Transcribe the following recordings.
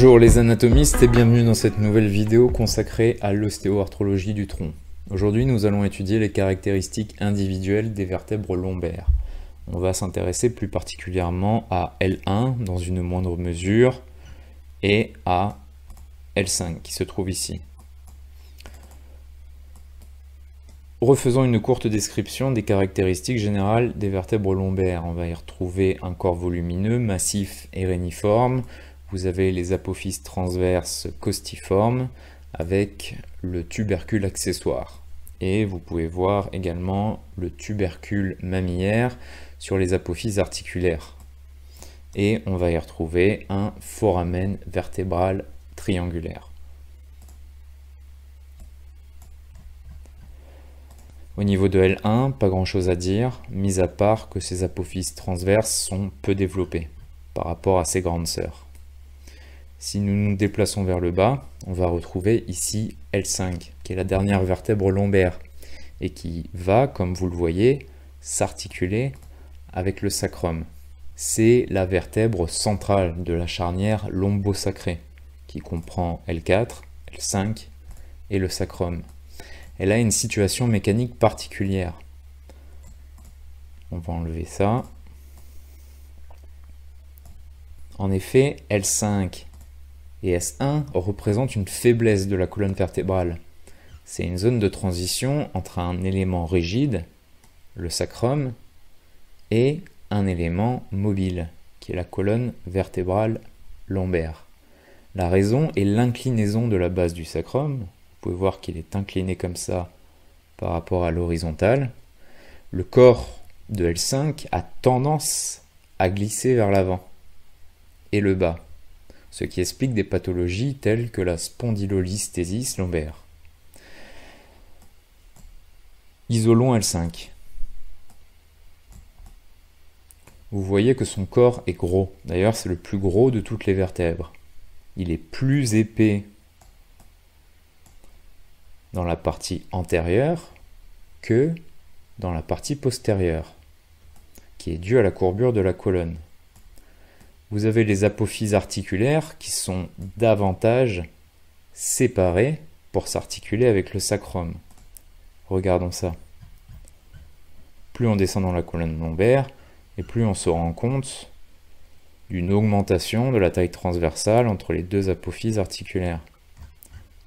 Bonjour les anatomistes et bienvenue dans cette nouvelle vidéo consacrée à l'ostéoarthrologie du tronc. Aujourd'hui nous allons étudier les caractéristiques individuelles des vertèbres lombaires. On va s'intéresser plus particulièrement à L1 dans une moindre mesure et à L5 qui se trouve ici. Refaisons une courte description des caractéristiques générales des vertèbres lombaires. On va y retrouver un corps volumineux, massif et réniforme. Vous avez les apophyses transverses costiformes avec le tubercule accessoire. Et vous pouvez voir également le tubercule mammillaire sur les apophyses articulaires. Et on va y retrouver un foramen vertébral triangulaire. Au niveau de L1, pas grand chose à dire, mis à part que ces apophyses transverses sont peu développées par rapport à ses grandes sœurs. Si nous nous déplaçons vers le bas, on va retrouver ici L5, qui est la dernière vertèbre lombaire, et qui va, comme vous le voyez, s'articuler avec le sacrum. C'est la vertèbre centrale de la charnière lombo-sacrée, qui comprend L4, L5 et le sacrum. Elle a une situation mécanique particulière. On va enlever ça. En effet, L5 et S1 représentent une faiblesse de la colonne vertébrale. C'est une zone de transition entre un élément rigide, le sacrum, et un élément mobile, qui est la colonne vertébrale lombaire. La raison est l'inclinaison de la base du sacrum. Vous pouvez voir qu'il est incliné comme ça par rapport à l'horizontale. Le corps de L5 a tendance à glisser vers l'avant et le bas, ce qui explique des pathologies telles que la spondylolisthésis lombaire. Isolons L5. Vous voyez que son corps est gros. D'ailleurs, c'est le plus gros de toutes les vertèbres. Il est plus épais dans la partie antérieure que dans la partie postérieure, qui est due à la courbure de la colonne. Vous avez les apophyses articulaires qui sont davantage séparées pour s'articuler avec le sacrum. Regardons ça. Plus on descend dans la colonne lombaire, et plus on se rend compte d'une augmentation de la taille transversale entre les deux apophyses articulaires.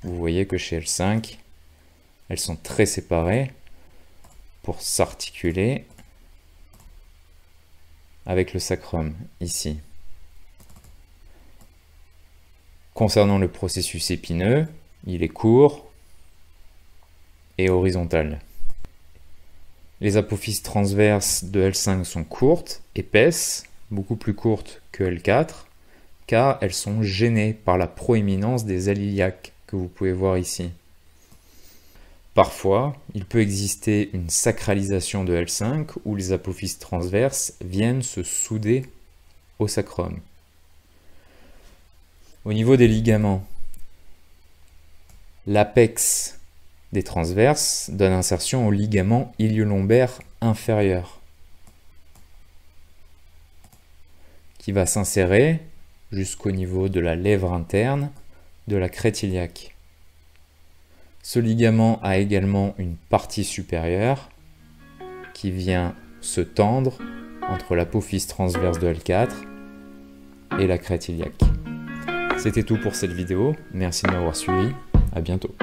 Vous voyez que chez L5, elles sont très séparées pour s'articuler avec le sacrum, ici. Concernant le processus épineux, il est court et horizontal. Les apophyses transverses de L5 sont courtes, épaisses, beaucoup plus courtes que L4, car elles sont gênées par la proéminence des ailes iliaques que vous pouvez voir ici. Parfois, il peut exister une sacralisation de L5 où les apophyses transverses viennent se souder au sacrum. Au niveau des ligaments, l'apex des transverses donne insertion au ligament ilio-lombaire inférieur, qui va s'insérer jusqu'au niveau de la lèvre interne de la crête iliaque. Ce ligament a également une partie supérieure qui vient se tendre entre l'apophyse transverse de L4 et la crête iliaque. C'était tout pour cette vidéo, merci de m'avoir suivi, à bientôt.